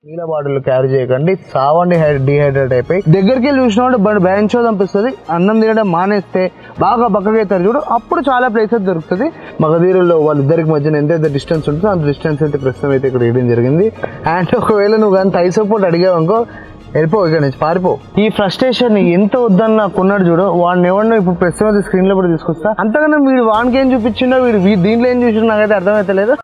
నీళ్ళ bottle carry చేయకండి, సావండి dehydrate అయిపోయి దగ్గరికి వెళ్ళి చూసినప్పుడు బెంచో అనిపిస్తుంది. అన్నం తినడం మానేస్తే బాగా బక్కగైతారు చూడు, అప్పుడు చాలా ప్లేసెస్ దొరుకుతుంది. మగధీరుల్లో వాళ్ళిద్దరికి మధ్యన ఎంతైతే డిస్టెన్స్ ఉంటుందో అంత డిస్టెన్స్ అయితే ప్రస్తుతం అయితే ఇక్కడ వేయడం జరిగింది. అండ్ ఒకవేళ నువ్వు కానీ థై సపోర్ట్ అడిగావు అనుకో, వెళ్ళిపో ఇక్కడ నుంచి, పారిపో. ఈ ఫ్రస్ట్రేషన్ ఎంత వద్దన్న కొన్నాడు చూడు, వాడిని ఎవరినో ఇప్పుడు ప్రస్తుతం అయితే స్క్రీన్ లో కూడా తీసుకొస్తా. అంతకన్నా వీడు వానికి ఏం చూపించిండో, వీడు దీంట్లో ఏం చూసిండో నాకైతే అర్థమైతలేదు.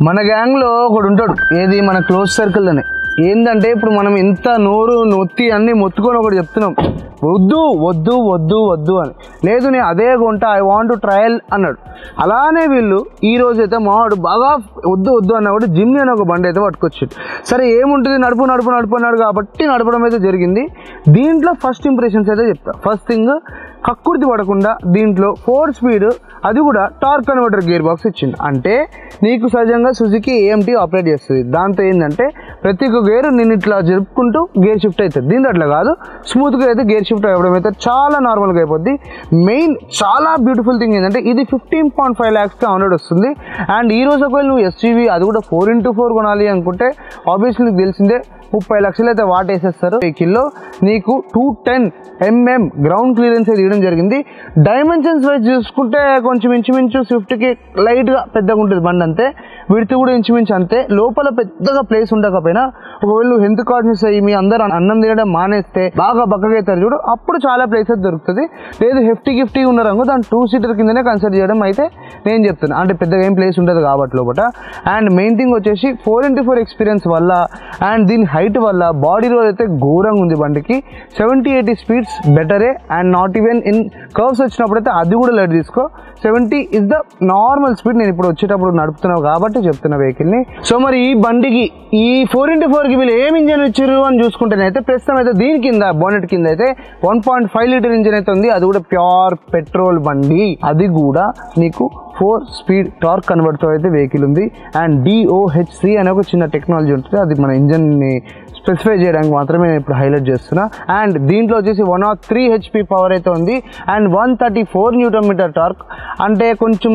మన గ్యాంగ్లో ఒకడు ఉంటాడు, ఏది మన క్లోజ్ సర్కిల్ అని. ఏంటంటే ఇప్పుడు మనం ఎంత నోరు నొత్తి అన్ని మొత్తుకొని ఒకటి చెప్తున్నాం, వద్దు వద్దు వద్దు వద్దు అని. లేదు నేను అదే కొంట, ఐ వాంట్ టు ట్రయల్ అన్నాడు. అలానే వీళ్ళు ఈ రోజు అయితే మావాడు బాగా వద్దు వద్దు అన్నవాడు జిమ్ని అని ఒక బండి అయితే పట్టుకొచ్చాడు. సరే ఏముంటుంది, నడుపు నడుపు నడుపు అన్నాడు కాబట్టి నడపడం అయితే జరిగింది. దీంట్లో ఫస్ట్ ఇంప్రెషన్స్ అయితే చెప్తా. ఫస్ట్ థింగ్, కక్కుర్తి పడకుండా దీంట్లో 4 స్పీడ్, అది కూడా టార్క్ కన్వర్టర్ గేర్ బాక్స్ ఇచ్చింది. అంటే నీకు సహజంగా సుజుకి ఏఎంటీ ఆపరేట్ చేస్తుంది. దాంతో ఏంటంటే ప్రతి ఒక్క గేర్ నేను ఇట్లా జరుపుకుంటూ గేర్ షిఫ్ట్ అవుతుంది. దీంట్లో అట్లా కాదు, స్మూత్గా అయితే గేర్ షిఫ్ట్ అవ్వడం అయితే చాలా నార్మల్గా అయిపోద్ది. మెయిన్ చాలా బ్యూటిఫుల్ థింగ్ ఏంటంటే ఇది 15.5 lakhs ఆనర్డ్ వస్తుంది. అండ్ ఈ రోజు ఒకవేళ నువ్వు ఎస్యూవీ, అది కూడా 4x4 కొనాలి అనుకుంటే ఆబ్వియస్లీ నీకు తెలిసిందే 30 లక్షలు అయితే వాటేసేస్తారు. వెహికల్లో నీకు 210 mm గ్రౌండ్ క్లియరెన్స్ అయితే ఇవ్వడం జరిగింది. డైమెన్షన్స్ వైజ్ చూసుకుంటే కొంచెం ఇంచుమించు స్విఫ్ట్కి లైట్గా పెద్దగా ఉంటుంది బండి, అంతే. విడ్త్ కూడా ఇంచుమించు అంతే. లోపల పెద్దగా ప్లేస్ ఉండకపోయినా ఒకవేళ నువ్వు హెల్త్ కాన్షియస్ అయ్యి మీ అందరూ అన్నం తినడం మానేస్తే బాగా బక్కగైతారు చూడు, అప్పుడు చాలా ప్లేసెస్ దొరుకుతుంది. లేదు హెఫ్టీ గిఫ్టీ ఉన్నారనుకో, దాన్ని 2-seater కిందనే కన్సిడర్ చేయడం అయితే నేను చెప్తాను. అంటే పెద్దగా ఏం ప్లేస్ ఉంటుంది కాబట్టి లోపల. అండ్ మెయిన్ థింగ్ వచ్చేసి 4x4 ఎక్స్పీరియన్స్ వల్ల అండ్ దీని హైట్ వల్ల బాడీ రోల్ అయితే ఘోరంగా ఉంది బండికి. 70-80 స్పీడ్స్ బెటరే. And not even in curves వచ్చినప్పుడు అయితే అది కూడా లైట్ తీసుకో. 70 ఇస్ ద నార్మల్ స్పీడ్. నేను ఇప్పుడు వచ్చేటప్పుడు నడుపుతున్నావు కాబట్టి చెప్తున్న వెహికల్ని. సో మరి ఈ బండికి ఈ 4x4కి వీళ్ళు ఏం ఇంజన్ ఇచ్చారు అని చూసుకుంటేనైతే ప్రస్తుతం అయితే దీని కింద బోనెట్ కింద అయితే 1.5 లీటర్ ఇంజన్ అయితే ఉంది. అది కూడా ప్యూర్ పెట్రోల్ బండి. అది కూడా నీకు 4 స్పీడ్ టార్క్ కన్వర్టర్ అయితే వెహికల్ ఉంది. అండ్ DOHC అనే ఒక చిన్న టెక్నాలజీ ఉంటుంది, అది మన ఇంజన్ని స్పెసిఫై చేయడానికి మాత్రమే నేను ఇప్పుడు హైలైట్ చేస్తున్నా. అండ్ దీంట్లో వచ్చేసి 103 HP పవర్ అయితే ఉంది. And 134 Nm torque. అంటే కొంచెం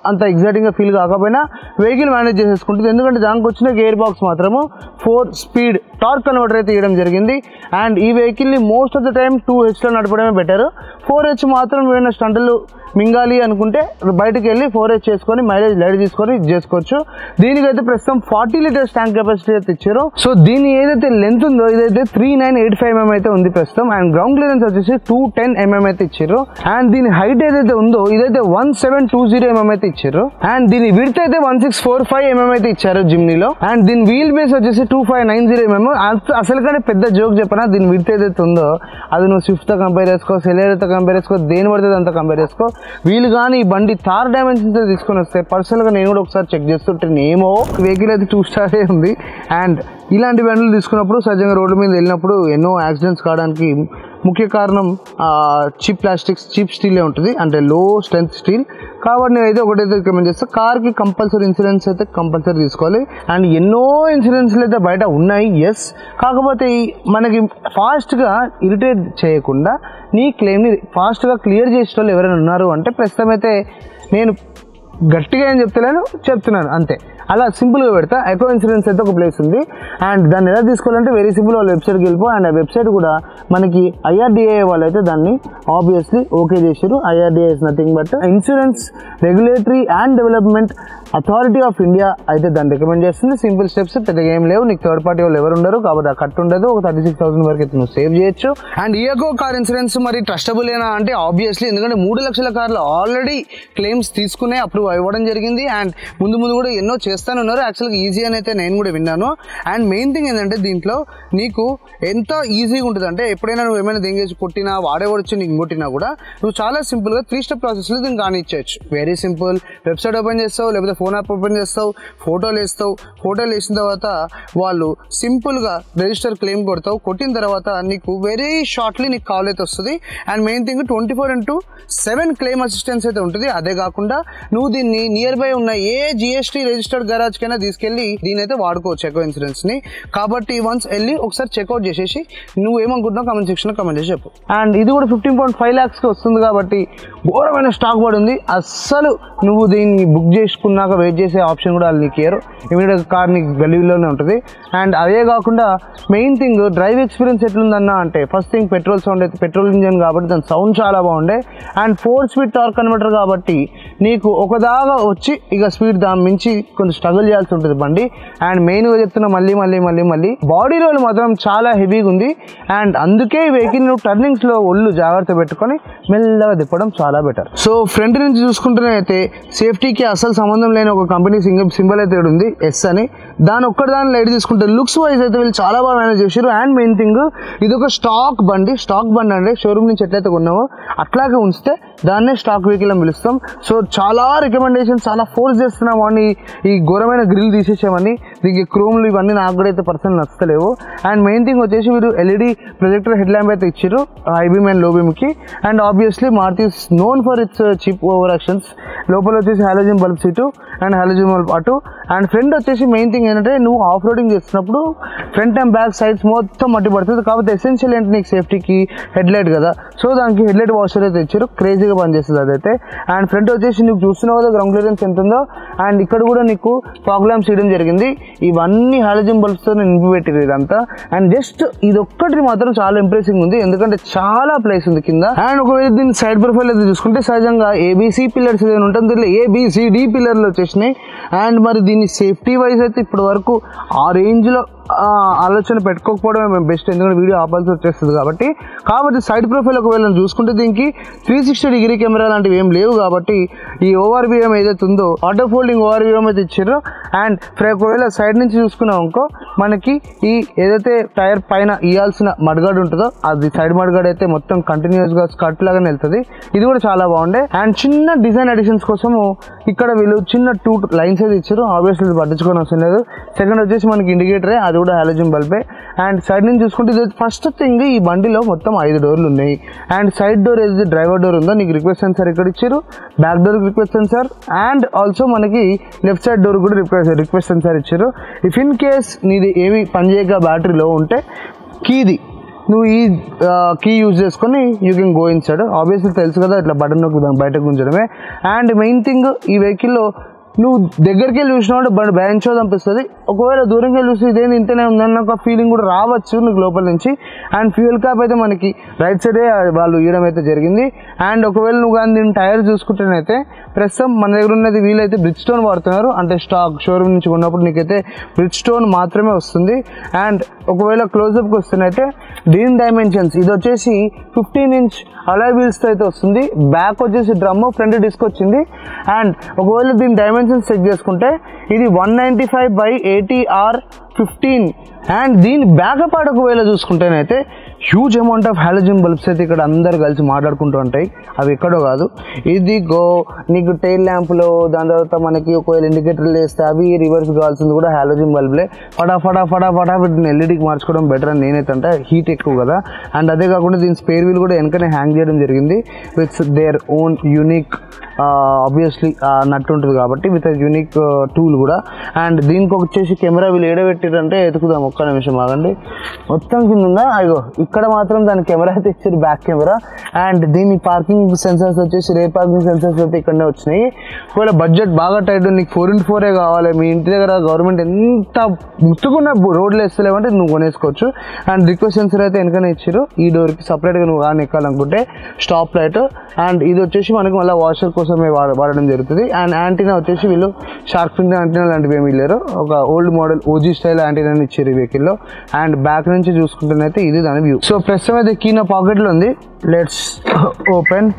అంత ఎగ్జైటింగ్గా ఫీల్ కాకపోయినా వెహికల్ మేనేజ్ చేసేసుకుంటుంది, ఎందుకంటే దానికి వచ్చిన గేర్ బాక్స్ మాత్రము 4 స్పీడ్ టార్క్ కన్వర్టర్ అయితే ఇవ్వడం జరిగింది. అండ్ ఈ వెహికల్ని మోస్ట్ ఆఫ్ ద టైం 2Hలో నడపడమే బెటర్. 4H మాత్రం ఏమైనా స్టంట్లు మింగాలి అనుకుంటే బయటకు వెళ్ళి 4H చేసుకొని మైలేజ్ లైట్ తీసుకొని చేసుకోవచ్చు. దీనికైతే ప్రస్తుతం 40 లీటర్స్ ట్యాంక్ కెపాసిటీ అయితే ఇచ్చారు. సో దీని ఏదైతే లెంత్ ఉందో ఇదైతే 3985 mm అయితే ఉంది ప్రస్తుతం. అండ్ గ్రౌండ్ క్లియరెన్స్ వచ్చేసి 210 mm అయితే ఇచ్చారు. అండ్ దీని హైట్ ఏదైతే ఉందో ఇదైతే 1720 mm అయితే ఇచ్చారు. అండ్ దీని విడ్త్ అయితే 1645 mm అయితే ఇచ్చారు జిమ్నీలో. అండ్ దీని వీల్ బేస్ వచ్చేసి 2590 mm. అసలు కానీ పెద్ద జోక్ చెప్పనా, దీని విడ్త్ ఏదైతే ఉందో అది నువ్వు స్విఫ్ట్తో కంపేర్ చేసుకో, సెలెరోతో కంపేర్ చేసుకో, దేని పడితే అంతా కంపేర్ చేసుకో. వీళ్ళు కానీ ఈ బండి థార్ డైమెన్షన్స్ తీసుకొని వస్తే పర్సనల్గా నేను కూడా ఒకసారి చెక్ చేస్తుంటే ఏమో వెహికల్ అయితే 2 స్టార్ ఉంది. అండ్ ఇలాంటి బండ్లు తీసుకున్నప్పుడు సహజంగా రోడ్ల మీద వెళ్ళినప్పుడు ఎన్నో యాక్సిడెంట్స్ కావడానికి ముఖ్య కారణం చీప్ ప్లాస్టిక్స్, చీప్ స్టీలే ఉంటుంది, అంటే లో స్ట్రెంత్ స్టీల్. కాబట్టి నేనైతే ఒకటైతే రికమెండ్ చేస్తాను, కార్కి కంపల్సరీ ఇన్సూరెన్స్ అయితే కంపల్సరీ తీసుకోవాలి. అండ్ ఎన్నో ఇన్సూరెన్స్లు అయితే బయట ఉన్నాయి, ఎస్. కాకపోతే మనకి ఫాస్ట్గా ఇరిటేట్ చేయకుండా నీ క్లెయిమ్ని ఫాస్ట్గా క్లియర్ చేసే వాళ్ళు ఎవరైనా ఉన్నారు అంటే ప్రస్తుతం అయితే నేను గట్టిగా ఏం చెప్తున్నాను అంతే. అలా సింపుల్గా పెడతా. ఎకో ఇన్సూరెన్స్ అయితే ఒక ప్లేస్ ఉంది. అండ్ దాన్ని ఎలా తీసుకోవాలంటే వెరీ సింపుల్, వాళ్ళ వెబ్సైట్కి వెళ్ళిపో. అండ్ ఆ వెబ్సైట్ కూడా మనకి IRDA వాళ్ళు అయితే దాన్ని ఆబ్వియస్లీ ఓకే చేశారు. IRDA is nothing but insurance regulatory and development authority of India అయితే దాన్ని రికమెండ్ చేస్తుంది. సింపుల్ స్టెప్స్, పెద్దగా ఏం లేవు. నీకు థర్డ్ పార్టీ వాళ్ళు ఎవరు ఉండరు కాబట్టి ఆ కట్ ఉండదు. ఒక 36,000 వరకు అయితే నువ్వు సేవ్ చేయొచ్చు. అండ్ ఈ ఎకో కార్ ఇన్సూరెన్స్ మరి ట్రస్టబుల్ ఏనా అంటే ఆబ్వియస్లీ, ఎందుకంటే 3 లక్షల కార్లు ఆల్రెడీ క్లెయిమ్స్ తీసుకునే అప్రూవ్ అవ్వడం జరిగింది. అండ్ ముందు కూడా ఎన్నో చేస్తానున్నారు. యాక్చువల్గా ఈజీ అని అయితే నేను కూడా విన్నాను. అండ్ మెయిన్ థింగ్ ఏంటంటే దీంట్లో నీకు ఎంత ఈజీగా ఉంటుంది అంటే ఎప్పుడైనా నువ్వు ఏమైనా దింగేసి కొట్టినా వాడేవాడు వచ్చి నీకు కొట్టినా కూడా నువ్వు చాలా సింపుల్గా 3 స్టెప్ ప్రాసెస్లో దీన్ని కానిచ్చేయచ్చు. Very simple. వెబ్సైట్ ఓపెన్ చేస్తావు, లేకపోతే ఫోన్ యాప్ ఓపెన్ చేస్తావు, ఫోటోలు వేస్తావు. ఫోటోలు వేసిన తర్వాత వాళ్ళు సింపుల్గా రిజిస్టర్ క్లెయిమ్ కొడతావు. కొట్టిన తర్వాత నీకు వెరీ షార్ట్లీ నీకు కాల్ అయితే వస్తుంది. And main thing 24/7 claim assistance అయితే ఉంటుంది. అదే కాకుండా నువ్వు దీన్ని నియర్ బై ఉన్న ఏ జిఎస్టీ రిజిస్టర్డ్ గరాజ్ కైనా తీసుకెళ్లి దీని అయితే వాడుకోవచ్చు ఎకో ఇన్సూరెన్స్ ని. కాబట్టి వన్స్ వెళ్ళి ఒకసారి చెక్అవుట్ చేసేసి నువ్వు ఏమనుకుంటున్నావు కామెంట్ సెక్షన్ లో కామెంట్ చేసి చెప్పు. అండ్ ఇది కూడా 15.5 lakhs కి వస్తుంది కాబట్టి ఘోరమైన స్టాక్ పడి ఉంది. అస్సలు నువ్వు దీన్ని బుక్ చేసుకున్నాక వెయిట్ చేసే ఆప్షన్ కూడా వాళ్ళు నీకు ఇయ్యరు. ఇమీడియట్ కార్ నీకు గలీలోనే ఉంటుంది. అండ్ అదే కాకుండా మెయిన్ థింగ్ డ్రైవ్ ఎక్స్పీరియన్స్ ఎట్లుందన్నా అంటే ఫస్ట్ థింగ్ పెట్రోల్ సౌండ్ అయితే పెట్రోల్ ఇంజన్ కాబట్టి దాని సౌండ్ చాలా బాగుండే. అండ్ 4 speed టార్క్ కన్వర్టర్ కాబట్టి నీకు ఒకదాగా వచ్చి ఇక స్పీడ్ దాని మించి కొంచెం స్ట్రగుల్ చేయాల్సి ఉంటుంది బండి. అండ్ మెయిన్గా చెప్తున్నా మళ్ళీ బాడీ రోల్ మాత్రం చాలా హెవీగా ఉంది. అండ్ అందుకే ఈ వెహికల్ నువ్వు టర్నింగ్స్లో ఒళ్ళు జాగ్రత్త పెట్టుకొని మెల్లగా తిప్పడం చాలా బెటర్. సో ఫ్రంట్ నుంచి చూసుకుంటూనే అయితే సేఫ్టీకి అసలు సంబంధం లేని ఒక కంపెనీ సింబల్ అయితే ఉంది ఎస్ అని. దాని ఒక్కటి లైట్ తీసుకుంటే లుక్స్ వైజ్ అయితే వీళ్ళు చాలా బాగా మేనేజ్ చేశారు. అండ్ మెయిన్ థింగ్ ఇది ఒక స్టాక్ బండి అంటే షోరూమ్ నుంచి ఎట్లయితే కొన్నామో అట్లాగే ఉంచితే దాన్నే స్టాక్ వెహికల్ అని పిలుస్తాం. సో చాలా రికమెండేషన్ చాలా ఫోర్స్ చేస్తున్నాం అని ఈ ఘోరమైన గ్రిల్ తీసేసామని. దీనికి క్రోమ్లు ఇవన్నీ నాకు కూడా అయితే పర్సనల్ నచ్చలేవు. అండ్ మెయిన్ థింగ్ వచ్చేసి మీరు ఎల్ఈడి ప్రొజెక్టర్ హెడ్ ల్యాంప్ అయితే ఇచ్చారు హై బీమ్ అండ్ లో బీమ్కి. And obviously Maruti is known for its cheap over actions. లోపల వచ్చేసి హాలోజన్ బల్బ్ సీటు అండ్ హాలోజన్ బల్బ్ అటు. అండ్ ఫ్రంట్ వచ్చేసి మెయిన్ థింగ్ ఏంటంటే నువ్వు ఆఫ్ రోడింగ్ చేస్తున్నప్పుడు ఫ్రంట్ అండ్ బ్యాక్ సైడ్స్ మొత్తం మట్టి పడుతుంది. కాబట్టి ఎసెన్షియల్ ఏంటి నీకు సేఫ్టీకి హెడ్ లైట్ కదా. సో దానికి హెడ్ లైట్ వాషర్ అయితే ఇచ్చారు, క్రేజీగా పనిచేస్తుంది అదైతే. అండ్ ఫ్రంట్ వచ్చేసి నీకు చూస్తున్నావు కదా గ్రౌండ్ క్లియరెన్స్ ఎంత ఉందో. అండ్ ఇక్కడ కూడా నీకు ఫాగ్ ల్యాంప్స్ ఇవ్వడం జరిగింది. ఇవన్నీ హాలోజన్ బల్బ్స్తో నింపి పెట్టింది ఇదంతా. అండ్ జస్ట్ ఇది ఒక్కటి మాత్రం చాలా ఇంప్రెసింగ్ ఉంది ఎందుకంటే చాలా ప్లేస్ ఉంది కింద. అండ్ ఒకవేళ దీని సైడ్ ప్రొఫైల్ అయితే చూసుకుంటే సహజంగా ఏబీసీ పిల్లర్స్ ఏదైనా ఉంటుంది, ఏబిసిడి పిల్లర్లు వచ్చేసినాయి. అండ్ మరి దీన్ని సేఫ్టీ వైజ్ అయితే ఇప్పటి వరకు ఆ రేంజ్లో ఆలోచన పెట్టుకోకపోవడమే మేము బెస్ట్, ఎందుకంటే వీడియో ఆపాల్సి వచ్చేస్తుంది కాబట్టి. సైడ్ ప్రొఫైల్ ఒకవేళ చూసుకుంటే దీనికి 360 కెమెరా లాంటివి ఏం లేవు కాబట్టి ఈ ఓఆర్బిఎం ఏదైతే ఉందో ఆటో ఫోల్డింగ్ ఓఆర్బిఎం అయితే ఇచ్చారు. అండ్ ఒకవేళ సైడ్ నుంచి చూసుకున్నాం అనుకో మనకి ఈ ఏదైతే టైర్ పైన ఇవ్వాల్సిన మడ్గాడ్ ఉంటుందో అది సైడ్ మడ్గాడ్ అయితే మొత్తం కంటిన్యూస్గా స్కర్ట్ లాగానే వెళ్తుంది. ఇది కూడా చాలా బాగుండే. అండ్ చిన్న డిజైన్ అడిషన్స్ కోసము ఇక్కడ వీళ్ళు చిన్న 2 లైన్స్ అయితే ఇచ్చారు. ఆబ్వియస్లీ పట్టించుకొని అవసరం లేదు. సెకండ్ వచ్చేసి మనకి ఇండికేటరే, అది కూడా హాలోజన్ బల్బే. అండ్ సైడ్ నుంచి చూసుకుంటే ఇది ఫస్ట్ థింగ్ ఈ బండిలో మొత్తం 5 డోర్లు ఉన్నాయి. అండ్ సైడ్ డోర్ ఏదైతే డ్రైవర్ డోర్ ఉందో నీకు రిక్వెస్ట్ సెన్సార్ ఇక్కడ ఇచ్చారు, back door request sensor. And also మనకి లెఫ్ట్ సైడ్ డోర్ కూడా రిక్వెస్ట్ సెన్సార్ ఇచ్చారు. ఇఫ్ ఇన్ కేస్ నీది ఏమి పనిచేయక బ్యాటరీ లో ఉంటే కీది నువ్వు ఈ కీ యూజ్ చేసుకొని you can go inside. Obviously తెలుసు కదా ఇట్లా బటన్ నొక్కి బయటకు ఉంచడమే. అండ్ మెయిన్ థింగ్ ఈ వెహికల్లో నువ్వు దగ్గరికి వెళ్ళి చూసినావు బండి భయంచో అనిపిస్తుంది. ఒకవేళ దూరంకి వెళ్ళి చూసి ఇదేంటి ఇంతనే ఉందన్న ఒక ఫీలింగ్ కూడా రావచ్చు నీకు లోపల నుంచి. అండ్ ఫ్యూయల్ క్యాప్ అయితే మనకి రైట్ సైడే వాళ్ళు ఇవ్వడం అయితే జరిగింది. అండ్ ఒకవేళ నువ్వు కానీ దీని టైర్ చూసుకుంటేనైతే ప్రస్తుతం మన దగ్గర ఉన్నది వీళ్ళైతే బ్రిడ్జ్ స్టోన్ వాడుతున్నారు. అంటే స్టాక్ షోరూమ్ నుంచి కొన్నప్పుడు నీకైతే బ్రిడ్జ్ స్టోన్ మాత్రమే వస్తుంది. అండ్ ఒకవేళ క్లోజ్అప్కి వస్తేనైతే దీని డైమెన్షన్స్ ఇది వచ్చేసి 15 inch అలాయ్ వీల్స్తో అయితే వస్తుంది. బ్యాక్ వచ్చేసి డ్రమ్, ఫ్రంట్ డిస్క్ వచ్చింది. అండ్ ఒకవేళ దీని డైమెన్షన్స్ చెక్ చేసుకుంటే ఇది 195/80R15. అండ్ దీని బ్యాకప్ ఒకవేళ చూసుకుంటేనైతే huge amount of halogen bulbs అయితే ఇక్కడ అందరు కలిసి మాట్లాడుకుంటూ ఉంటాయి. అవి ఎక్కడో కాదు, ఇది నీకు టైల్ ల్యాంప్లో దాని తర్వాత మనకి ఒకవేళ ఇండికేటర్లు వేస్తే అవి రివర్స్ కావాల్సింది కూడా హాలోజన్ బల్బ్లే. ఫటాఫటా వీటిని ఎల్ఈడికి మార్చుకోవడం బెటర్ అని నేనైతే అంటే హీట్ ఎక్కువ కదా. అండ్ అదే కాకుండా దీని స్పేర్ వీల్ కూడా వెనకనే హ్యాంగ్ చేయడం జరిగింది with their own unique obviously nut ఉంటుంది కాబట్టి విత్ యూనిక్ టూల్ కూడా. అండ్ దీనికి వచ్చేసి కెమెరా వీళ్ళు ఏడబెట్టిరంటే ఎతుకుదాం, ఒక్క నిమిషం ఆగండి. మొత్తం కింద ఉందా అయ్యో ఇక్కడ మాత్రం దాని కెమెరా అయితే ఇచ్చారు, బ్యాక్ కెమెరా. అండ్ దీని పార్కింగ్ సెన్సర్స్ వచ్చేసి రే పార్కింగ్ సెన్సర్స్ అయితే ఇక్కడనే వచ్చినాయి. ఒకవేళ బడ్జెట్ బాగా టైట్ నీకు 4x4 కావాలి, మీ ఇంటి దగ్గర గవర్నమెంట్ ఎంత ముట్టుకున్న రోడ్లు వేస్తలేమంటే నువ్వు కొనేసుకోవచ్చు. అండ్ రిక్వెస్ట్ సెన్సర్ అయితే వెనకనే ఇచ్చారు. ఈ డోర్కి సపరేట్గా నువ్వు కానీ ఎక్కాలనుకుంటే స్టాప్ లైట్. అండ్ ఇది వచ్చేసి మనకి మళ్ళీ వాషర్ కోసం కోసమే వాడడం జరుగుతుంది. అండ్ యాంటీనా వచ్చేసి వీళ్ళు షార్క్ ఫిన్ యాంటీనా లాంటివి ఏమి లేరు, ఒక ఓల్డ్ మోడల్ ఓజీ స్టైల్ యాంటీనాని ఇచ్చారు ఈ వెహికల్లో. అండ్ బ్యాక్ నుంచి చూసుకుంటేనైతే ఇది దాని వ్యూ. సో ప్రస్తుతం అయితే కీ నా పాకెట్లో ఉంది, లెట్స్ ఓపెన్.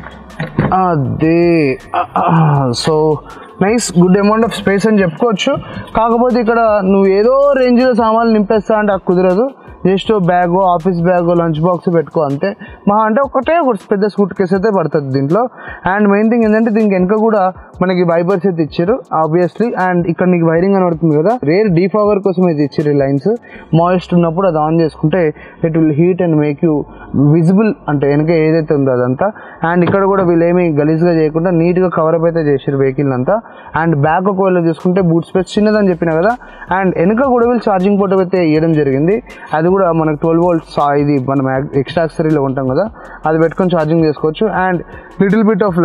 అదే so nice, good amount of space అని చెప్పుకోవచ్చు. కాకపోతే ఇక్కడ నువ్వు ఏదో రేంజ్లో సామాన్లు నింపేస్తా అంటే అది కుదరదు. Just bag, office bag, lunch box పెట్టుకో అంతే. మహా అంటే ఒక పెద్ద సూట్ కేసు అయితే పడుతుంది దీంట్లో. అండ్ మెయిన్ థింగ్ ఏంటంటే దీనికి వెనక కూడా మనకి వైపర్స్ అయితే ఇచ్చారు ఆబ్వియస్లీ. అండ్ ఇక్కడ నీకు వైరింగ్ అని పడుతుంది కదా, రేర్ డీఫాగర్ కోసం అయితే ఇచ్చారు లైన్స్. మాయిస్ట్ ఉన్నప్పుడు అది ఆన్ చేసుకుంటే it will heat and make you visible, అంటే వెనక ఏదైతే ఉందో అదంతా. అండ్ ఇక్కడ కూడా వీళ్ళు ఏమి గలీజ్గా చేయకుండా నీట్గా కవరప్ అయితే చేసారు వెహికల్ అంతా. అండ్ బ్యాక్ ఒకవేళ చూసుకుంటే బూట్ స్పేస్ చిన్నదని చెప్పిన కదా. అండ్ వెనక కూడా వీళ్ళు ఛార్జింగ్ పోర్ట్ అయితే ఇవ్వడం జరిగింది. అది కూడా మనకు 12 volts, ఇది మనం ఎక్స్ట్రా యాక్సెసరీలో ఉంటాం కదా, అది పెట్టుకొని ఛార్జింగ్ చేసుకోవచ్చు. And little bit of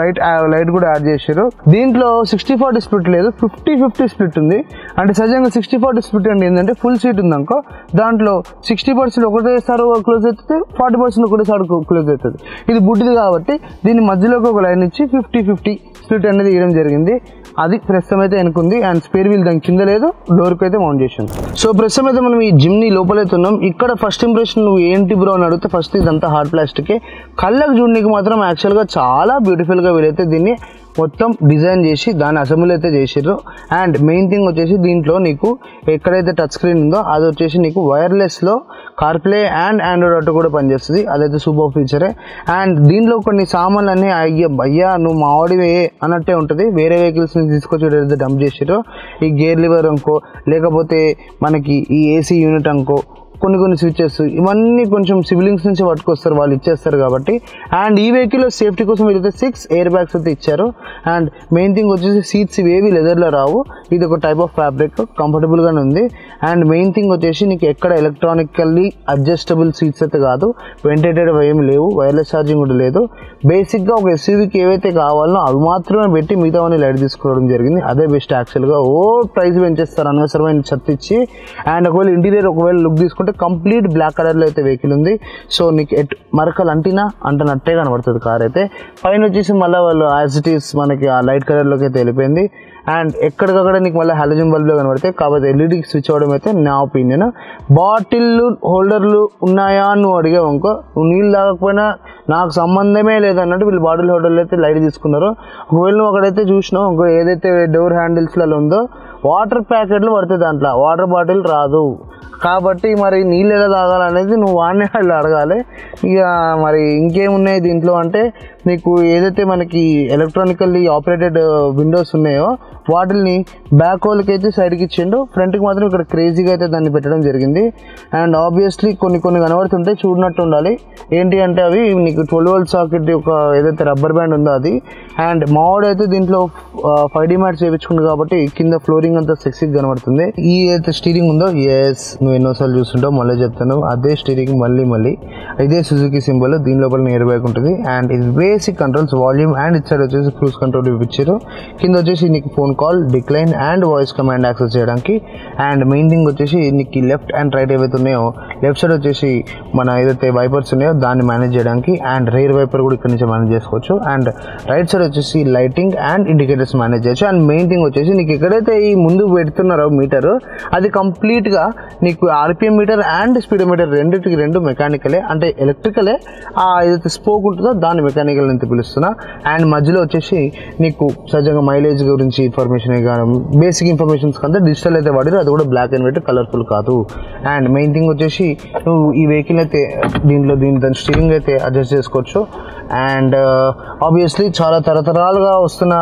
light కూడా యాడ్ చేశారు. దీంట్లో 60-40 స్ప్లిట్ లేదు, 50-50 స్ప్లిట్ ఉంది. అంటే సహజంగా 60-40 స్ప్లిట్ అంటే ఏంటంటే ఫుల్ సీట్ ఉంది అనుకో, దాంట్లో 60% ఒకటేసారి క్లోజ్ అవుతుంది, 40% ఒకటేసారి క్లోజ్ అవుతుంది. ఇది బుడ్డిది కాబట్టి దీని మధ్యలోకి ఒక లైన్ ఇచ్చి 50-50 స్ప్లిట్ అనేది ఇవ్వడం జరిగింది. అది ప్రస్తుతం అయితే వెనుకుంది. అండ్ స్పేర్ వీల్ దాని కింద లేదు, డోర్కి అయితే మౌంట్ చేసాం. సో ప్రస్తుతం అయితే మనం ఈ జిమ్ని లోపలైతే ఉన్నాం. ఇక్కడ ఫస్ట్ ఇంప్రెషన్ నువ్వు ఏంటి బ్రో అని అడిగితే ఫస్ట్ ఇదంతా హార్డ్ ప్లాస్టికే. కళ్ళకు చూడడానికి మాత్రం యాక్చువల్గా చాలా బ్యూటిఫుల్గా వీలైతే దీన్ని మొత్తం డిజైన్ చేసి దాన్ని అసెంబ్లీ అయితే చేసారు. అండ్ మెయిన్ థింగ్ వచ్చేసి దీంట్లో నీకు ఎక్కడైతే టచ్ స్క్రీన్ ఉందో అది వచ్చేసి నీకు వైర్లెస్లో కార్ప్లే అండ్ ఆండ్రాయిడ్ ఆటో కూడా పనిచేస్తుంది, అదైతే సూపర్ ఫీచరే. అండ్ దీంట్లో కొన్ని సామాన్లు అన్నీ అయ్యా నువ్వు మా ఆడివే అన్నట్టే ఉంటుంది. వేరే వెహికల్స్ నుంచి తీసుకొచ్చి ఏదైతే డంప్ చేసారో, ఈ గేర్ లివర్ అనుకో, లేకపోతే మనకి ఈ ఏసీ యూనిట్ అనుకో, కొన్ని స్విచెస్ ఇవన్నీ కొంచెం సిబ్లింగ్స్ నుంచి పట్టుకొస్తారు, వాళ్ళు ఇచ్చేస్తారు కాబట్టి. అండ్ ఈ వెహికల్లో సేఫ్టీ కోసం వీళ్ళైతే 6 ఎయిర్ బ్యాగ్స్ అయితే ఇచ్చారు. అండ్ మెయిన్ థింగ్ వచ్చేసి సీట్స్ ఇవేవి లెదర్లో రావు, ఇది ఒక టైప్ ఆఫ్ ఫ్యాబ్రిక్, కంఫర్టబుల్గానే ఉంది. అండ్ మెయిన్ థింగ్ వచ్చేసి నీకు ఎక్కడ ఎలక్ట్రానికల్లీ అడ్జస్టబుల్ సీట్స్ అయితే కాదు, వెంటిలేటెడ్ ఏమి లేవు, వైర్లెస్ ఛార్జింగ్ కూడా లేదు. బేసిక్గా ఒక ఎస్యూవీకి ఏవైతే కావాలో అవి మాత్రమే పెట్టి మిగతావన్నీ లైట్ తీసుకోవడం జరిగింది. అదే బెస్ట్ యాక్చువల్గా. ప్రైస్ పెంచేస్తారు అనవసరమైన చర్తిచ్చి. అండ్ ఒకవేళ ఇంటీరియర్ ఒకవేళ లుక్ తీసుకుంటే కంప్లీట్ బ్లాక్ కలర్లో అయితే వెహికల్ ఉంది. సో నీకు మరకలు అంటనట్టే కనబడుతుంది కార్ అయితే. పైన వచ్చేసి మళ్ళీ వాళ్ళు యాజ్ ఇట్ ఈస్ మనకి ఆ లైట్ కలర్లోకి అయితే వెళ్ళిపోయింది. అండ్ ఎక్కడికక్కడ నీకు మళ్ళీ హాలోజన్ బల్బ్లో కనబడతాయి, కాబట్టి ఎల్ఈడీకి స్విచ్ అవ్వడం అయితే నా ఒపీనియన్. బాటిల్ హోల్డర్లు ఉన్నాయా నువ్వు అడిగావు అనుకో, నువ్వు నీళ్ళు తాగకపోయినా నాకు సంబంధమే లేదన్నట్టు వీళ్ళు బాటిల్ హోల్డర్లు అయితే లైట్ తీసుకున్నారు. ఒకవేళ నువ్వు అక్కడైతే చూసినావు ఇంకో ఏదైతే డోర్ హ్యాండిల్స్లలో ఉందో వాటర్ ప్యాకెట్లు పడుతుంది, దాంట్లో వాటర్ బాటిల్ రాదు. కాబట్టి మరి నీళ్ళు ఎలా తాగాలనేది నువ్వు వాడినే వాళ్ళు అడగాలి. ఇక మరి ఇంకేమున్నాయి దీంట్లో అంటే నీకు ఏదైతే మనకి ఎలక్ట్రానికల్లీ ఆపరేటెడ్ విండోస్ ఉన్నాయో వాటిని బ్యాక్ హోల్కి అయితే సైడ్కి ఇచ్చిండు, ఫ్రంట్కి మాత్రం ఇక్కడ క్రేజీగా అయితే దాన్ని పెట్టడం జరిగింది. అండ్ ఆబ్వియస్లీ కొన్ని కనబడుతుంటే చూడనట్టు ఉండాలి. ఏంటి అంటే అవి నీకు 12 volt సాకెట్ ఒక ఏదైతే రబ్బర్ బ్యాండ్ ఉందో అది. అండ్ మావాడు అయితే దీంట్లో 5D మ్యాట్ చేయించుకుంది కాబట్టి కింద ఫ్లోరింగ్ అంతా సెక్సీగా కనబడుతుంది. ఈ అయితే స్టీరింగ్ ఉందో, ఎస్ నువ్వు ఎన్నోసార్లు చూస్తుంటావు, మళ్ళీ చెప్తాను, అదే స్టీరింగ్ మళ్ళీ ఇదే సుజుకి సింబల్. దీని లోపల నియర్ బ్యాక్ ఉంటుంది. అండ్ ఇది బేసిక్ కంట్రోల్స్, వాల్యూమ్ అండ్ ఇటు సైడ్ వచ్చేసి క్రూజ్ కంట్రోల్ ఇప్పించారు. కింద వచ్చేసి నీకు phone call, decline and voice command access చేయడానికి. అండ్ మెయిన్ థింగ్ వచ్చేసి నీకు లెఫ్ట్ అండ్ రైట్ ఏవైతే ఉన్నాయో, లెఫ్ట్ సైడ్ వచ్చేసి మన ఏదైతే వైపర్స్ ఉన్నాయో దాన్ని మేనేజ్ చేయడానికి. అండ్ రేర్ వైపర్ కూడా ఇక్కడ నుంచి మేనేజ్ చేసుకోవచ్చు. అండ్ రైట్ సైడ్ వచ్చేసి లైటింగ్ అండ్ ఇండికేటర్స్ మేనేజ్ చేయొచ్చు. అండ్ మెయిన్ థింగ్ వచ్చేసి నీకు ఎక్కడైతే ఈ ముందు పెడుతున్నారో మీటర్, అది కంప్లీట్గా నీకు ఆర్పిఎం మీటర్ అండ్ స్పీడోమీటర్ రెండింటికి రెండు మెకానికలే, అంటే ఎలక్ట్రికలే. ఏదైతే స్పోక్ ఉంటుందో దాన్ని మెకానికల్ అని పిలుస్తున్నా. అండ్ మధ్యలో వచ్చేసి నీకు సహజంగా మైలేజ్ గురించి ఇన్ఫర్మేషన్ కానీ బేసిక్ ఇన్ఫర్మేషన్స్ కంటే డిజిటల్ అయితే వాడారు, అది కూడా బ్లాక్ అండ్ వైట్ కలర్ఫుల్ కాదు. అండ్ మెయిన్ థింగ్ వచ్చేసి నువ్వు ఈ వెహికల్ అయితే దాని స్టీరింగ్ అయితే అడ్జస్ట్ చేసుకోవచ్చు. అండ్ ఆబ్వియస్లీ చాలా తరతరాలుగా వస్తున్న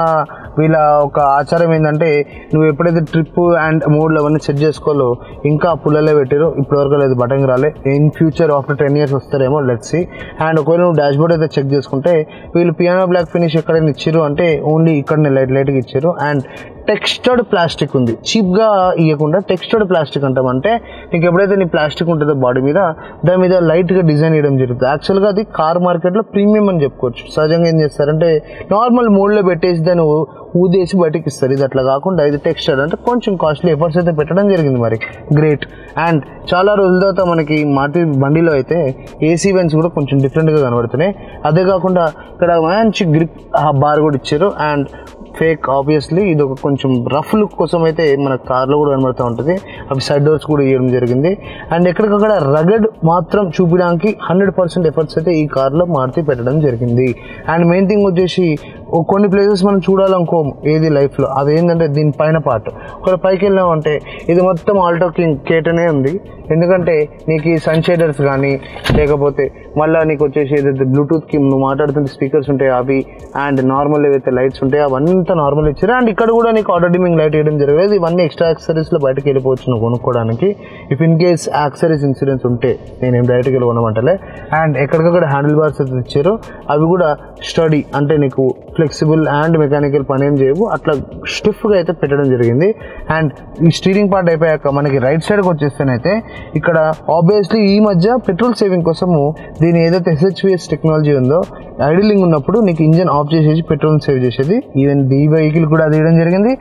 వీళ్ళ ఒక ఆచారం ఏంటంటే నువ్వు ఎప్పుడైతే ట్రిప్ అండ్ మూడ్లు అవన్నీ సెట్ చేసుకోవాలో ఇంకా పుల్లలే పెట్టారు, ఇప్పటివరకు లేదు బటన్ రాలే. ఇన్ ఫ్యూచర్ ఆఫ్టర్ 10 years వస్తారేమో, లెట్స్ సీ. అండ్ ఒకవేళ నువ్వు డాష్ బోర్డ్ అయితే చెక్ చేసుకుంటే వీళ్ళు పియానో బ్లాక్ ఫినిష్ ఎక్కడైనా ఇచ్చారు అంటే ఓన్లీ ఇక్కడనే లైట్గా ఇచ్చారు. అండ్ టెక్స్చర్డ్ ప్లాస్టిక్ ఉంది. చీప్గా ఇవ్వకుండా టెక్స్చర్డ్ ప్లాస్టిక్ అంటామంటే నీకు ఎప్పుడైతే నీ ప్లాస్టిక్ ఉంటుందో బాడీ మీద దాని మీద లైట్గా డిజైన్ వేయడం జరుగుతుంది. యాక్చువల్గా అది కార్ మార్కెట్లో ప్రీమియం అని చెప్పుకోవచ్చు. సహజంగా ఏం చేస్తారంటే నార్మల్ మోడ్లో పెట్టేసి దాన్ని ఊదేసి బయటకి ఇస్తారు. ఇది అట్లా కాకుండా ఇది టెక్స్చర్డ్ అంటే కొంచెం కాస్ట్లీ ఎఫర్ట్స్ అయితే పెట్టడం జరిగింది. మరి గ్రేట్. అండ్ చాలా రోజుల తర్వాత మనకి మారుతి బండిలో అయితే ఏసీ వెంట్స్ కూడా కొంచెం డిఫరెంట్గా కనబడుతున్నాయి. అదే కాకుండా ఇక్కడ మంచి గ్రిప్ బార్ కూడా ఇచ్చారు. అండ్ ఫేక్ ఆబ్వియస్లీ ఇది ఒక కొంచెం రఫ్ లుక్ కోసం అయితే మన కార్లో కూడా కనబడుతూ ఉంటుంది. అవి సైడ్ డోర్స్ కూడా ఇవ్వడం జరిగింది. అండ్ ఎక్కడికక్కడ రగడ్ మాత్రం చూపించడానికి 100% ఎఫర్ట్స్ అయితే ఈ కార్లో మారుతి పెట్టడం జరిగింది. అండ్ మెయిన్ థింగ్ వచ్చేసి కొన్ని ప్లేసెస్ మనం చూడాలనుకోము ఏది లైఫ్లో, అదేంటంటే దీని పైన పార్ట్. ఒకవేళ పైకి వెళ్ళామంటే ఇది మొత్తం ఆల్టో కేటనే ఉంది. ఎందుకంటే నీకు ఈ సన్ షేడర్స్ కానీ లేకపోతే మళ్ళీ నీకు వచ్చేసి ఏదైతే బ్లూటూత్కి నువ్వు మాట్లాడుతుంటే స్పీకర్స్ ఉంటాయి అవి, అండ్ నార్మల్ ఏవైతే లైట్స్ ఉంటాయో అవన్నీ నార్మల్ ఇచ్చారు. అండ్ ఇక్కడ కూడా నీకు ఆటో డిమింగ్ లైట్ వేయడం జరగలేదు. ఇవన్నీ ఎక్స్ట్రా యాక్సరీస్లో బయటకు వెళ్ళిపోవచ్చు నువ్వు కొనుక్కోవడానికి. If in case accessories insurance ఉంటే నేనేం డైరెక్ట్గా వెళ్ళి కొనమంటలే. అండ్ ఎక్కడికక్కడ హ్యాండిల్ బార్స్ అయితే ఇచ్చారు. అవి కూడా స్టడీ అంటే నీకు ఫ్లెక్సిబుల్ అండ్ మెకానికల్ పని ఏం చేయవు, అట్లా స్టిఫ్గా అయితే పెట్టడం జరిగింది. అండ్ ఈ స్టీరింగ్ పార్ట్ అయిపోయాక మనకి రైట్ సైడ్కి వచ్చేస్తేనైతే ఇక్కడ ఆబ్వియస్లీ ఈ మధ్య పెట్రోల్ సేవింగ్ కోసము దీని ఏదైతే SHVS టెక్నాలజీ ఉందో ఐడిలింగ్ ఉన్నప్పుడు నీకు ఇంజన్ ఆఫ్ చేసేసి పెట్రోల్ సేవ్ చేసేది. ఈవెన్ ఈ వెహికల్ కూడా అది ఇవ్వడం జరిగింది.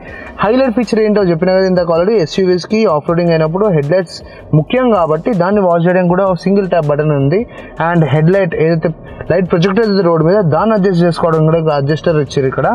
హైలైట్ ఫీచర్ ఏంటో చెప్పిన కదా ఇందాక ఆల్రెడీ, SUVస్కి ఆఫ్ రోడింగ్ అయినప్పుడు హెడ్ లైట్స్ ముఖ్యం కాబట్టి దాన్ని వాష్ చేయడానికి కూడా సింగిల్ ట్యాప్ బటన్ ఉంది. అండ్ హెడ్ లైట్ ఏదైతే లైట్ ప్రొజెక్టర్ అయితే రోడ్ మీద దాన్ని అడ్జస్ట్ చేసుకోవడం కూడా అడ్జస్టర్ ఇచ్చారు ఇక్కడ.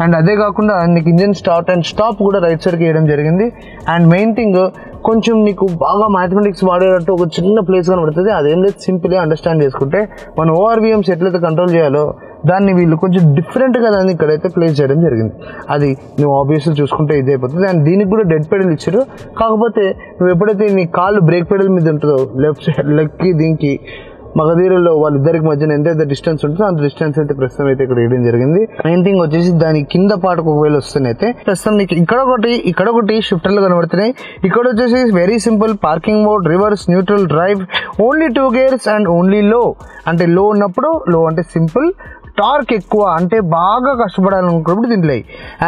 అండ్ అదే కాకుండా నీకు ఇంజన్ స్టార్ట్ అండ్ స్టాప్ కూడా రైట్ సైడ్కి వేయడం జరిగింది. అండ్ మెయిన్ థింగ్ కొంచెం నీకు బాగా మ్యాథమెటిక్స్ వాడేటట్టు ఒక చిన్న ప్లేస్ కనబడుతుంది. అదేం లేదు, సింపుల్గా అండర్స్టాండ్ చేసుకుంటే మన ORVMs ఎట్లయితే కంట్రోల్ చేయాలో దాన్ని వీళ్ళు కొంచెం డిఫరెంట్గా దాన్ని ఇక్కడైతే ప్లేస్ చేయడం జరిగింది. అది నువ్వు ఆబ్వియస్గా చూసుకుంటే ఇదే అయిపోతుంది. అండ్ దీనికి కూడా డెడ్ పెడల్ ఇచ్చారు. కాకపోతే నువ్వు ఎప్పుడైతే నీ కాళ్ళు బ్రేక్ పెడల్ మీద ఉంటుందో లెఫ్ట్ సైడ్ లెగ్కి దీనికి మగధీరలో వాళ్ళిద్దరికి మధ్యన ఎంతైతే డిస్టెన్స్ ఉంటుందో అంత డిస్టెన్స్ అయితే ప్రస్తుతం అయితే ఇక్కడ వేయడం జరిగింది. మెయిన్ థింగ్ వచ్చేసి దాని కింద పాటకు ఒకవేళ వస్తేనైతే ప్రస్తుతం నీకు ఇక్కడ ఒకటి షిఫ్టర్లు కనబడుతున్నాయి. ఇక్కడ వచ్చేసి very simple parking mode, reverse, neutral, drive, only 2 gears and only లో. అంటే లో ఉన్నప్పుడు లో అంటే సింపుల్, టార్క్ ఎక్కువ అంటే బాగా కష్టపడాలనుకున్నప్పుడు దీంట్లో.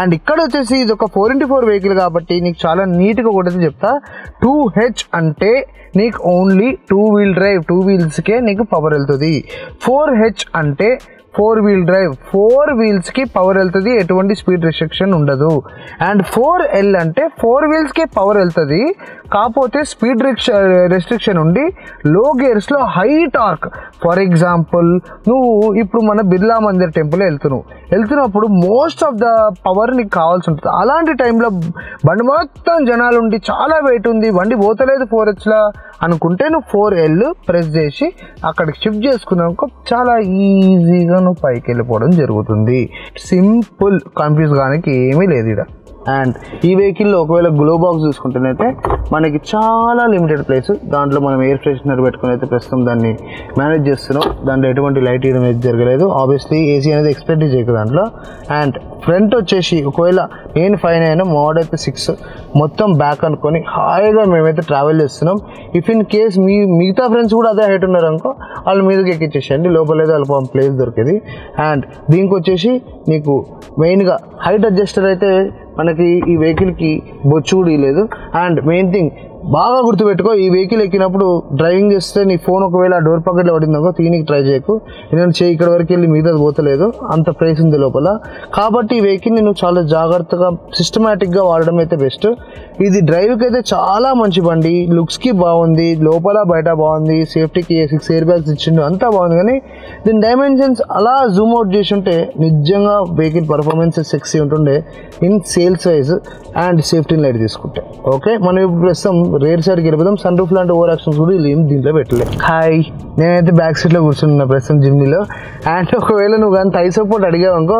అండ్ ఇక్కడ వచ్చేసి ఇది ఒక 4x4 వెహికల్ కాబట్టి నీకు చాలా నీట్గా ఒకటి చెప్తా. 2H అంటే నీకు ఓన్లీ 2 వీల్ డ్రైవ్, 2 వీల్స్కే నీకు పవర్ వెళ్తుంది. 4H అంటే 4 వీల్ డ్రైవ్, 4 వీల్స్కి పవర్ వెళ్తుంది, ఎటువంటి స్పీడ్ రిస్ట్రిక్షన్ ఉండదు. అండ్ 4L అంటే 4 వీల్స్కే పవర్ వెళ్తుంది, కాకపోతే స్పీడ్ రెస్ట్రిక్షన్ ఉండి లో గేర్స్లో హై టార్క్. ఫర్ ఎగ్జాంపుల్ నువ్వు ఇప్పుడు మన బిర్లా మందిర్ టెంపుల్ వెళ్తున్నప్పుడు మోస్ట్ ఆఫ్ ద పవర్ నీకు కావాల్సి ఉంటుంది. అలాంటి టైంలో బండి మొత్తం జనాలు ఉండి చాలా వెయిట్ ఉంది, బండి పోతలేదు 4Hలా అనుకుంటే నువ్వు 4L ప్రెస్ చేసి అక్కడికి షిఫ్ట్ చేసుకున్నాక చాలా ఈజీగా నువ్వు పైకి వెళ్ళిపోవడం జరుగుతుంది. సింపుల్, కన్ఫ్యూజ్ కానికి ఏమీ లేదు ఇక్కడ. అండ్ ఈ వెహికల్లో ఒకవేళ గ్లో బాక్స్ చూసుకుంటేనైతే మనకి చాలా లిమిటెడ్ ప్లేస్, దాంట్లో మనం ఎయిర్ ఫ్రెషనర్ పెట్టుకుని అయితే ప్రస్తుతం దాన్ని మేనేజ్ చేస్తున్నాం. దాంట్లో ఎటువంటి లైట్ ఇవ్వడం అయితే జరగలేదు. ఆబ్వియస్లీ ఏసీ అనేది ఎక్స్పెక్ట్ చేయకు దాంట్లో. అండ్ ఫ్రంట్ వచ్చేసి ఒకవేళ నేను 5 అయినా మోడ్ అయితే 6 మొత్తం బ్యాక్ అనుకొని హాయిగా మేమైతే ట్రావెల్ చేస్తున్నాం. ఇఫ్ ఇన్ కేస్ మిగతా ఫ్రెండ్స్ కూడా అదే హైట్ ఉన్నారనుకో వాళ్ళ మీదకి ఎక్కించేసేయండి, లోపలైతే వాళ్ళ ప్లేస్ దొరికేది. అండ్ దీనికి వచ్చేసి నీకు మెయిన్గా హైట్ అడ్జస్టర్ అయితే మనకి ఈ వెహికల్కి బొచ్చు కూడా లేదు. అండ్ మెయిన్ థింగ్ బాగా గుర్తుపెట్టుకో, ఈ వెహికల్ ఎక్కినప్పుడు డ్రైవింగ్ చేస్తే నీ ఫోన్ ఒకవేళ డోర్ పాకెట్లో పడిందనుకో తీనికి ట్రై చేయకు, ఎందుకంటే చేయి ఇక్కడ వరకు వెళ్ళి మిగతా పోతలేదు, అంత ప్రైస్ ఉంది లోపల. కాబట్టి ఈ వెహికల్ని నువ్వు చాలా జాగ్రత్తగా సిస్టమేటిక్గా వాడడం అయితే బెస్ట్. ఇది డ్రైవ్కి అయితే చాలా మంచి బండి, లుక్స్కి బాగుంది, లోపల బయట బాగుంది, సేఫ్టీకి 6 ఎయిర్ బ్యాగ్స్ ఇచ్చిండు, అంతా బాగుంది. కానీ దీని డైమెన్షన్స్ అలా జూమ్ అవుట్ చేసి ఉంటే నిజంగా వెహికల్ పర్ఫార్మెన్స్ సెక్సీ ఉంటుండే in sales wise and safety light తీసుకుంటే. ఓకే, మనం ఇప్పుడు ప్రస్తుతం రేర్ సైడ్కి వెళ్ళిపోతాం. సన్ రూఫ్ లాంటి ఓవర్ యాక్షన్స్ కూడా దీంట్లో పెట్టలేదు. హాయ్, నేనైతే బ్యాక్ సీట్లో కూర్చున్నా ప్రస్తుతం జిమ్నీలో. అండ్ ఒకవేళ నువ్వు కానీ థై సపోర్ట్ అడిగావు అనుకో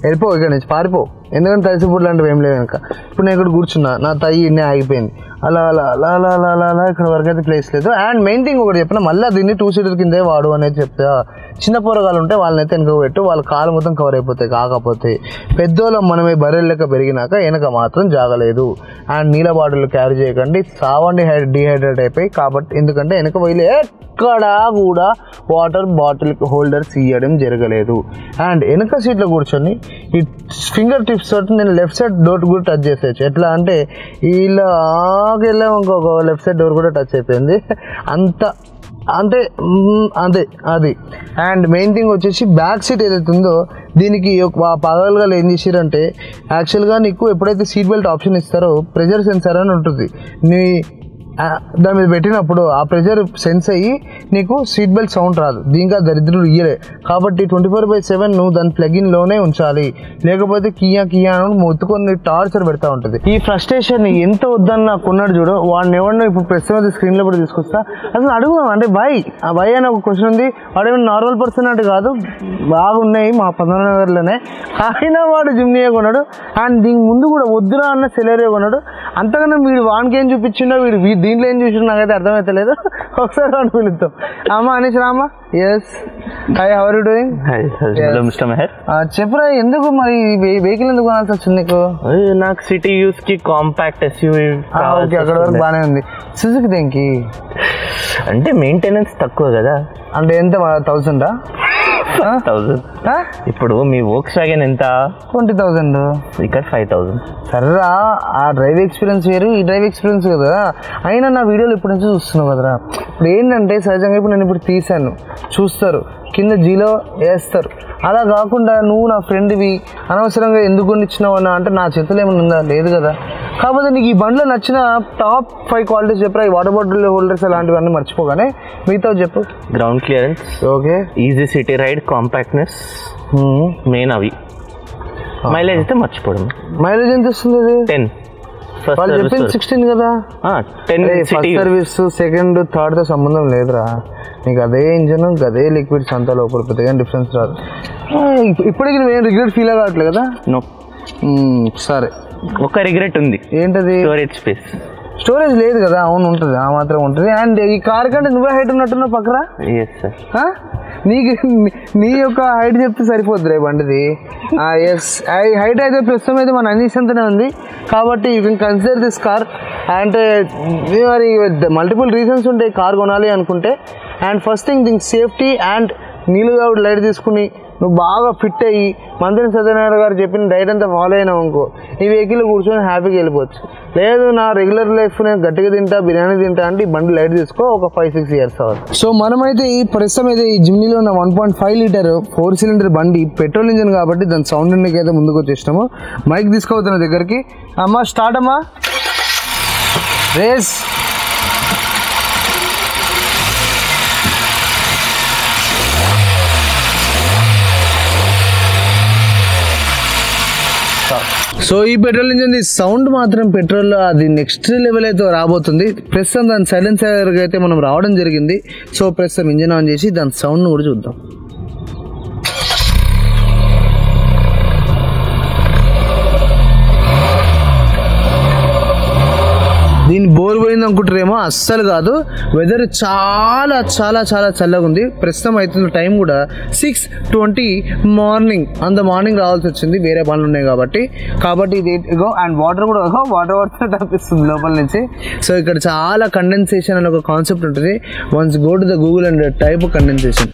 వెళ్ళిపో, ఇక్కడ నుంచి పారిపో, ఎందుకంటే థై సపోర్ట్ లాంటివి ఏం లేదు కనుక. ఇప్పుడు నేను ఇక్కడ కూర్చున్నా, నా థై ఇన్నే ఆగిపోయింది, అలా అలా అలా అలా అలా అలా అలా ఇక్కడ వరకు అయితే ప్లేస్ లేదు. అండ్ మెయిన్ థింగ్ ఒకటి చెప్పిన, మళ్ళీ దీన్ని 2 సీటర్ కిందే వాడు అనేది చెప్తా. చిన్న పోరగాళ్ళు ఉంటే వాళ్ళనైతే వెనక పెట్టు, వాళ్ళ కాలు మొత్తం కవర్ అయిపోతాయి. కాకపోతే పెద్దోళ్ళం మనమే బర్రెల లెక్క పెరిగినాక వెనక మాత్రం జాగలేదు. అండ్ నీళ్ళ బాటిల్ క్యారీ చేయకండి, సావండి డిహైడ్రేట్ అయిపోయి. కాబట్టి ఎందుకంటే వెనక పోయి ఎక్కడా కూడా వాటర్ బాటిల్ హోల్డర్స్ ఇవ్వడం జరగలేదు. అండ్ వెనక సీట్లో కూర్చొని ఈ ఫింగర్ టిప్స్ తోటి నేను లెఫ్ట్ సైడ్ డోర్ కూడా టచ్ చేసేయచ్చు. ఎట్లా అంటే ఇలాగ వెళ్ళాము ఇంకొక లెఫ్ట్ సైడ్ డోర్ కూడా టచ్ అయిపోయింది. అంతే అది. అండ్ మెయిన్ థింగ్ వచ్చేసి బ్యాక్ సీట్ ఏదైతే ఉందో దీనికి పగలుగా ఏం చేసారంటే యాక్చువల్గా నీకు ఎప్పుడైతే సీట్ బెల్ట్ ఆప్షన్ ఇస్తారో ప్రెజర్ సెన్సార్ అని ఉంటుంది. దాని మీద పెట్టినప్పుడు ఆ ప్రెజర్ సెన్స్ అయ్యి నీకు సీట్ బెల్ట్ సౌండ్ రాదు. దీనికి ఆ దరిద్రుడు ఇయ్యలే. కాబట్టి 24/7 నువ్వు దాని ప్లగిన్లోనే ఉంచాలి, లేకపోతే కియా అని మొత్తుకొని టార్చర్ పెడతా ఉంటుంది. ఈ ఫ్రస్ట్రేషన్ ఎంత వద్దన్న కొన్నాడు చూడు, వాడిని ఎవరినో ఇప్పుడు ప్రస్తుతం స్క్రీన్లో కూడా తీసుకొస్తా. అసలు అడుగుదాం అంటే బాయ్ అని ఒక క్వశ్చన్ ఉంది. వాడేమో నార్మల్ పర్సన్ అంటే కాదు, బాగున్నాయి మా 15 నగర్లోనే. అయినా వాడు జిమ్నియే కొన్నాడు. అండ్ దీనికి ముందు కూడా వద్దురా అన్న సెలరే కొన్నాడు. అంతకన్నా వీడు వానికి ఏం చూపించిండో వీడు దీంట్లో ఏం చూసి నాకైతే అర్థమవుతలేదు. ఒకసారి వాడు పిలుస్తాం. అమ్మా అనేసి రామ్మా. Yes hi, how are you doing? చెప్పురా, ఎందుకు మరి వెహికల్ ఎందుకు కొనాల్సి వచ్చింది నీకు? నాకు సిటీ యూస్ కి కాంపాక్ట్ ఎస్యూవీ. ఓకే, అక్కడ వరకు బాగానే ఉంది. సుజుకి దేనికి అంటే మెయింటెనెన్స్ తక్కువ కదా. అంటే ఎంత 1000? ఇప్పుడు మీ వోక్స్ వ్యాగన్ ఎంత? 20,000. ఇక్కడ 5,000. సరేరా, ఆ డ్రైవ్ ఎక్స్పీరియన్స్ వేరు, ఈ డ్రైవ్ ఎక్స్పీరియన్స్ కదా. అయినా నా వీడియోలు ఇప్పటి నుంచి చూస్తున్నావు కదరా. ఇప్పుడు ఏంటంటే సహజంగా ఇప్పుడు నేను ఇప్పుడు తీసాను, చూస్తారు, కింద జీలో వేస్తారు. అలా కాకుండా నువ్వు నా ఫ్రెండ్వి, అనవసరంగా ఎందుకు కొనిచ్చినావు అన్న అంటే నా చేతులు ఏమైనా ఉందా? లేదు కదా. కాకపోతే నీకు ఈ బండ్లో నచ్చిన టాప్ 5 క్వాలిటీస్ చెప్పరా. ఈ వాటర్ బాటిల్ హోల్డర్స్ అలాంటివన్నీ మర్చిపోగానే మిగతా చెప్పు. Ground clearance, okay, easy city ride, compactness main అవి. మైలేజ్ అయితే మర్చిపోవడం. మైలేజ్ ఎంత వస్తుంది? 10. వాళ్ళు చెప్పింది 16 కదా. 10 ఫస్ట్ సర్వీస్, సెకండ్, థర్డ్తో సంబంధం లేదురా. నీకు అదే ఇంజన్, అదే లిక్విడ్స్ అంతా లోపల పెద్దగా డిఫరెన్స్ రాదు. ఇప్పటికి నువ్వేం రిగ్రెట్ ఫీల్ అవ్వట్లేదు కదా? నో. సరే, ఒక రిగ్రెట్ ఉంది. ఏంటది? Storage space. స్టోరేజ్ లేదు కదా. అవును, ఉంటుంది, ఆ మాత్రం ఉంటుంది. అండ్ ఈ కార్ కంటే నువ్వే హైట్ ఉన్నట్టున్నావు పక్కరా. నీ యొక్క హైట్ చెప్తే సరిపోద్ది రే బండిది. ఎస్, హైట్ అయితే ప్రస్తుతం అయితే మన అన్నీస్ అంతనే ఉంది. కాబట్టి you can consider this car. అంటే మరి మల్టిపుల్ రీజన్స్ ఉంటాయి కార్ కొనాలి అనుకుంటే. And first thing safety. And నీళ్ళుగా లైట్ తీసుకుని నువ్వు బాగా ఫిట్ అయ్యి మంత్రి సత్యనారాయణ గారు చెప్పిన డైట్ అంతా ఫాలో అయినావు అనుకో, ఈ వెహికల్ కూర్చొని హ్యాపీగా వెళ్ళిపోవచ్చు. లేదు నా రెగ్యులర్ లైఫ్ నేను గట్టిగా తింటా, బిర్యానీ తింటా అంటే ఈ బండి లైట్ తీసుకో, ఒక 5-6 ఇయర్స్ అవ్వాలి. సో మనమైతే ఈ ప్రస్తుతం అయితే ఈ జిమ్నీలో ఉన్న 1.5 లీటర్ 4 సిలిండర్ బండి పెట్రోల్ ఇంజిన్ కాబట్టి దాని సౌండ్ అయితే ముందుకు వచ్చేసినాము. మైక్ తీసుకోవద్దు దగ్గరికి. అమ్మా స్టార్ట్ అమ్మా, రేస్. సో ఈ పెట్రోల్ ఇంజిన్ సౌండ్ మాత్రం పెట్రోల్ అది నెక్స్ట్ లెవెల్ అయితే రాబోతుంది. ప్రస్తుతం దాని సైలెన్సర్ అయితే మనం రావడం జరిగింది. సో ప్రస్తుతం ఇంజిన్ ఆన్ చేసి దాని సౌండ్ కూడా చూద్దాం. దీని బోర్ పోయింది అనుకుంటారేమో, అస్సలు కాదు. వెదర్ చాలా చాలా చాలా చల్లగా ఉంది. ప్రస్తుతం అవుతున్న టైం కూడా 6:20 మార్నింగ్. అంత మార్నింగ్ రావాల్సి వచ్చింది, వేరే పనులు ఉన్నాయి కాబట్టి ఇది ఇగో. అండ్ వాటర్ కూడా వాటర్ తప్పిస్తుంది లోపల నుంచి. సో ఇక్కడ చాలా కండెన్సేషన్ అనే ఒక కాన్సెప్ట్ ఉంటుంది. Once go to the Google and type condensation.